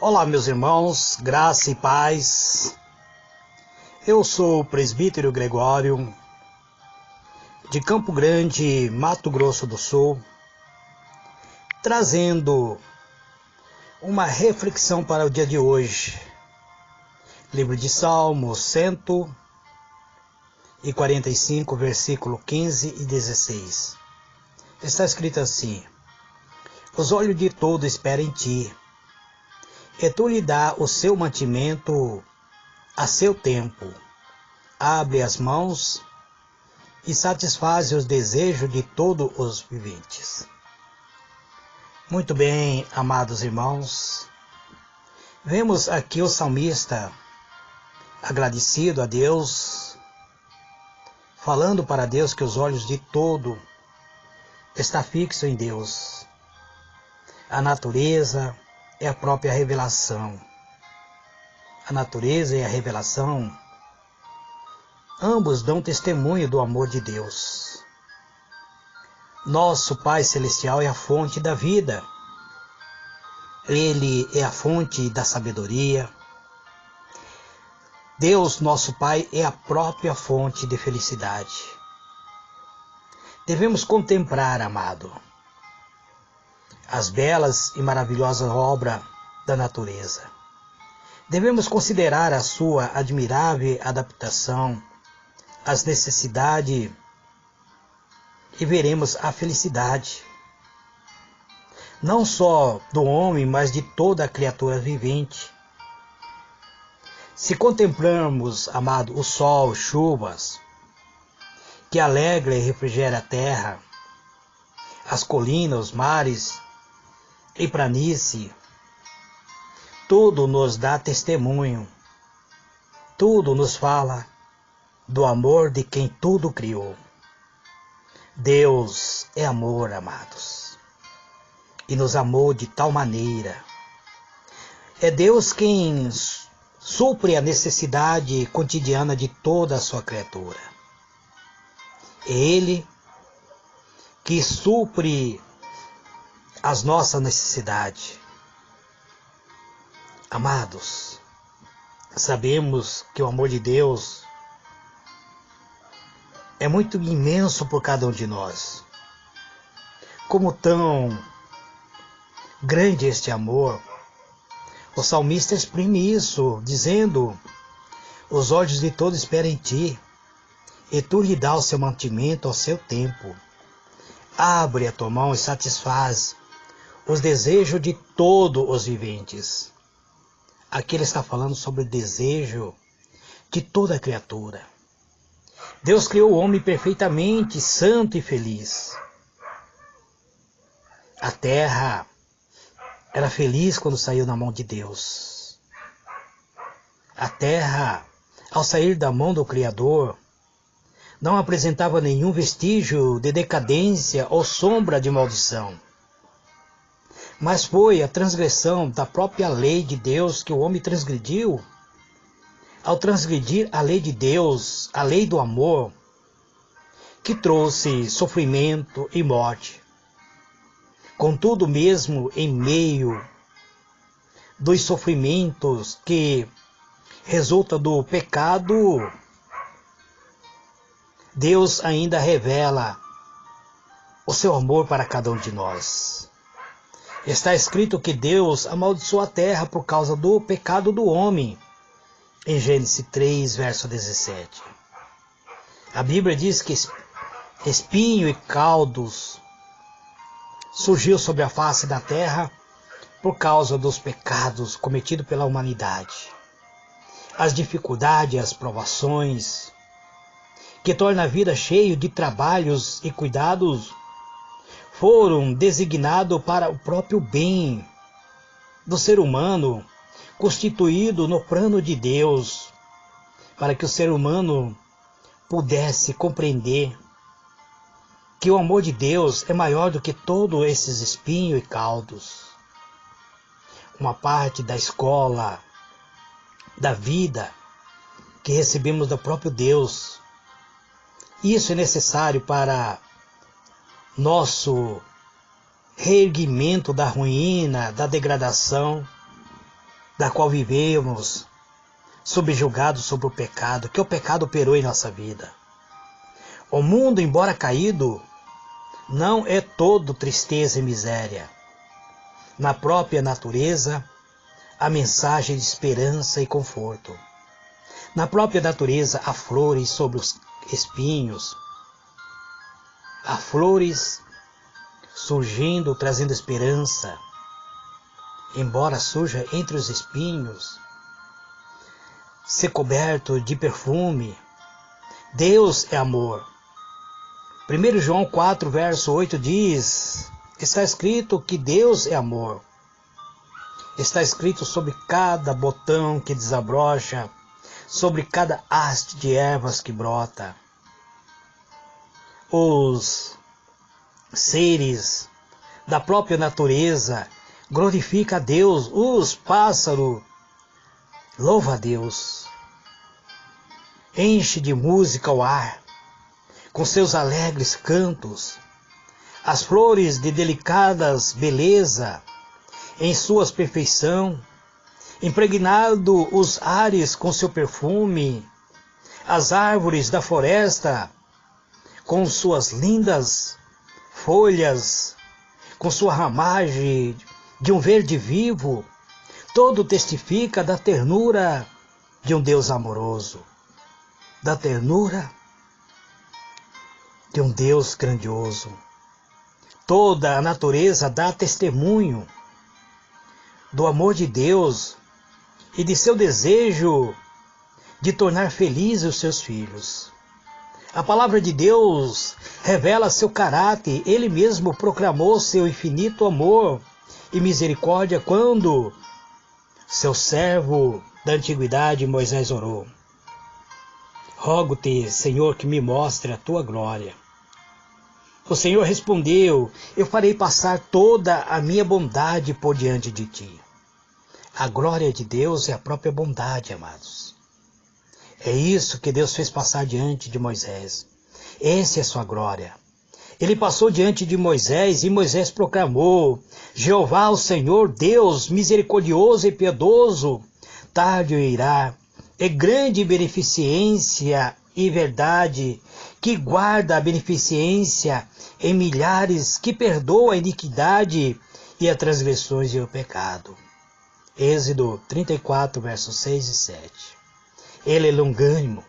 Olá, meus irmãos, graça e paz. Eu sou o presbítero Gregório, de Campo Grande, Mato Grosso do Sul, trazendo uma reflexão para o dia de hoje. Livro de Salmos 145, versículo 15 e 16. Está escrito assim: Os olhos de todo esperam em ti, e tu lhe dá o seu mantimento a seu tempo. Abre as mãos e satisfaz os desejos de todos os viventes. Muito bem, amados irmãos, vemos aqui o salmista agradecido a Deus, falando para Deus que os olhos de todo estão fixos em Deus. A natureza é a própria revelação. A natureza e a revelação, ambos dão testemunho do amor de Deus. Nosso Pai Celestial é a fonte da vida. Ele é a fonte da sabedoria. Deus, nosso Pai, é a própria fonte de felicidade. Devemos contemplar, amado, as belas e maravilhosas obras da natureza. Devemos considerar a sua admirável adaptação às necessidades e veremos a felicidade, não só do homem, mas de toda a criatura vivente. Se contemplarmos, amado, o sol, chuvas, que alegra e refrigera a terra, as colinas, os mares e planície, tudo nos dá testemunho, tudo nos fala do amor de quem tudo criou. Deus é amor, amados, e nos amou de tal maneira. É Deus quem supre a necessidade cotidiana de toda a sua criatura. É Ele que supre as nossas necessidades. Amados, sabemos que o amor de Deus é muito imenso por cada um de nós. Como tão grande este amor, o salmista exprime isso, dizendo: os olhos de todos esperam em ti, e tu lhe dá o seu mantimento ao seu tempo. Abre a tua mão e satisfaz os desejos de todos os viventes. Aqui ele está falando sobre o desejo de toda a criatura. Deus criou o homem perfeitamente santo e feliz. A terra era feliz quando saiu na mão de Deus. A terra, ao sair da mão do Criador, não apresentava nenhum vestígio de decadência ou sombra de maldição. Mas foi a transgressão da própria lei de Deus que o homem transgrediu. Ao transgredir a lei de Deus, a lei do amor, que trouxe sofrimento e morte. Contudo, mesmo em meio dos sofrimentos que resultam do pecado, Deus ainda revela o seu amor para cada um de nós. Está escrito que Deus amaldiçoou a terra por causa do pecado do homem, em Gênesis 3, verso 17. A Bíblia diz que espinho e caldos surgiu sobre a face da terra por causa dos pecados cometidos pela humanidade. As dificuldades, as provações, que tornam a vida cheia de trabalhos e cuidados, foram designados para o próprio bem do ser humano, constituído no plano de Deus, para que o ser humano pudesse compreender que o amor de Deus é maior do que todos esses espinhos e caldos. Uma parte da escola, da vida, que recebemos do próprio Deus. Isso é necessário para nosso reerguimento da ruína, da degradação, da qual vivemos, subjugados sobre o pecado, que o pecado operou em nossa vida. O mundo, embora caído, não é todo tristeza e miséria. Na própria natureza, há mensagem de esperança e conforto. Na própria natureza, há flores sobre os espinhos, há flores surgindo, trazendo esperança. Embora surja entre os espinhos, ser coberto de perfume, Deus é amor. 1 João 4, verso 8 diz, está escrito que Deus é amor. Está escrito sobre cada botão que desabrocha, sobre cada haste de ervas que brota. Os seres da própria natureza glorificam a Deus, os pássaros louvam a Deus. Enche de música o ar, com seus alegres cantos, as flores de delicadas beleza, em suas perfeição, impregnado os ares com seu perfume, as árvores da floresta, com suas lindas folhas, com sua ramagem de um verde vivo, todo testifica da ternura de um Deus amoroso, da ternura de um Deus grandioso. Toda a natureza dá testemunho do amor de Deus e de seu desejo de tornar felizes os seus filhos. A palavra de Deus revela seu caráter. Ele mesmo proclamou seu infinito amor e misericórdia quando seu servo da antiguidade Moisés orou. Rogo-te, Senhor, que me mostre a tua glória. O Senhor respondeu, eu farei passar toda a minha bondade por diante de ti. A glória de Deus é a própria bondade, amados. É isso que Deus fez passar diante de Moisés. Essa é a sua glória. Ele passou diante de Moisés e Moisés proclamou, Jeová, o Senhor, Deus misericordioso e piedoso, tardio irá, é grande beneficência e verdade, que guarda a beneficência em milhares, que perdoa a iniquidade e as transgressões e o pecado. Êxodo 34, versos 6 e 7. Ele é longânimo,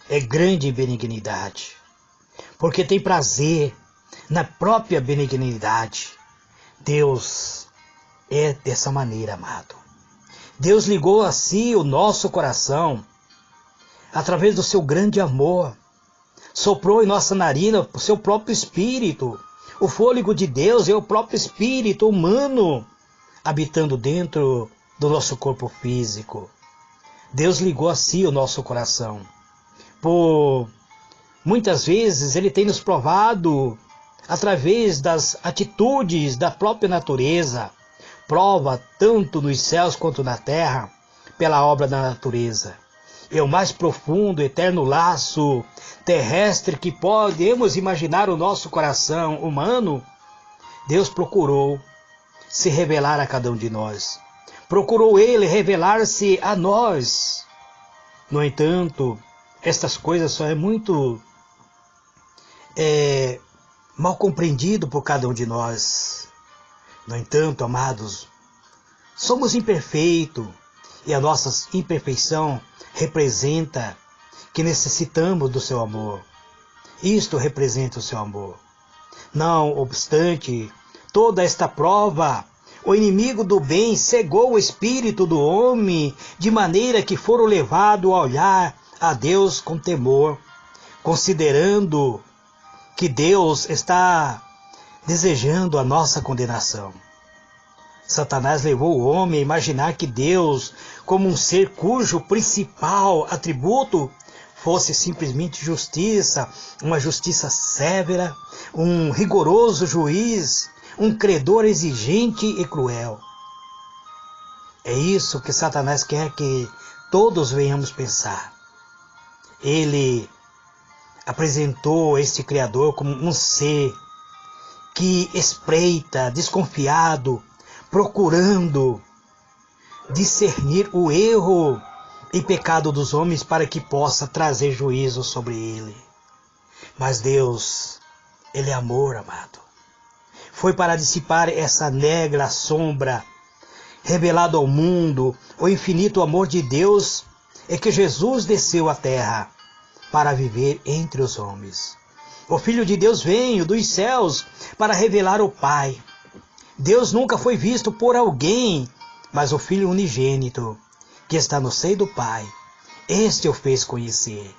é grande em benignidade, porque tem prazer na própria benignidade. Deus é dessa maneira, amado. Deus ligou a si o nosso coração, através do seu grande amor, soprou em nossa narina o seu próprio espírito. O fôlego de Deus é o próprio espírito humano, habitando dentro do nosso corpo físico. Deus ligou a si o nosso coração. Por muitas vezes Ele tem nos provado através das atitudes da própria natureza. Prova tanto nos céus quanto na terra pela obra da natureza. É o mais profundo, eterno laço terrestre que podemos imaginar o nosso coração humano. Deus procurou se revelar a cada um de nós. Procurou Ele revelar-se a nós. No entanto, estas coisas só é muito mal compreendido por cada um de nós. No entanto, amados, somos imperfeitos e a nossa imperfeição representa que necessitamos do seu amor. Isto representa o seu amor. Não obstante toda esta prova, o inimigo do bem cegou o espírito do homem, de maneira que foram levados a olhar a Deus com temor, considerando que Deus está desejando a nossa condenação. Satanás levou o homem a imaginar que Deus, como um ser cujo principal atributo fosse simplesmente justiça, uma justiça sévera, um rigoroso juiz, um credor exigente e cruel. É isso que Satanás quer que todos venhamos pensar. Ele apresentou este Criador como um ser que espreita, desconfiado, procurando discernir o erro e pecado dos homens para que possa trazer juízo sobre ele. Mas Deus, Ele é amor, amado. Foi para dissipar essa negra sombra, revelado ao mundo o infinito amor de Deus, é que Jesus desceu à terra para viver entre os homens. O Filho de Deus veio dos céus para revelar o Pai. Deus nunca foi visto por alguém, mas o Filho unigênito, que está no seio do Pai, este o fez conhecer.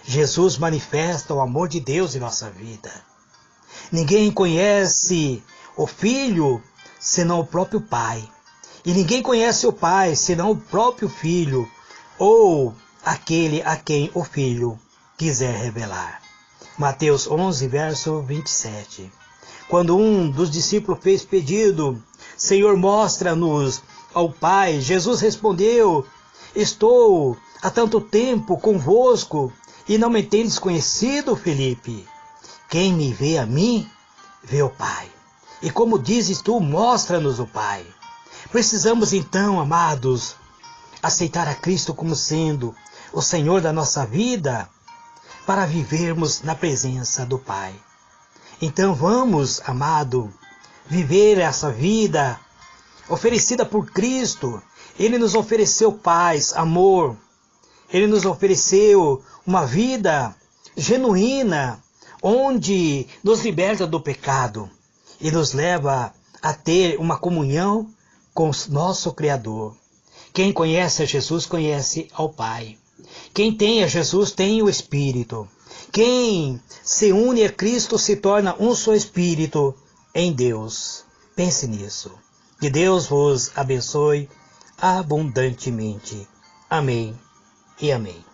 Jesus manifesta o amor de Deus em nossa vida. Ninguém conhece o Filho senão o próprio Pai. E ninguém conhece o Pai senão o próprio Filho, ou aquele a quem o Filho quiser revelar. Mateus 11, verso 27. Quando um dos discípulos fez pedido, Senhor, mostra-nos ao Pai, Jesus respondeu, estou há tanto tempo convosco e não me tendes conhecido, Felipe? Quem me vê a mim, vê o Pai. E como dizes tu, mostra-nos o Pai. Precisamos então, amados, aceitar a Cristo como sendo o Senhor da nossa vida para vivermos na presença do Pai. Então vamos, amado, viver essa vida oferecida por Cristo. Ele nos ofereceu paz, amor. Ele nos ofereceu uma vida genuína, onde nos liberta do pecado e nos leva a ter uma comunhão com o nosso Criador. Quem conhece a Jesus conhece ao Pai. Quem tem a Jesus tem o Espírito. Quem se une a Cristo se torna um só Espírito em Deus. Pense nisso. Que Deus vos abençoe abundantemente. Amém e amém.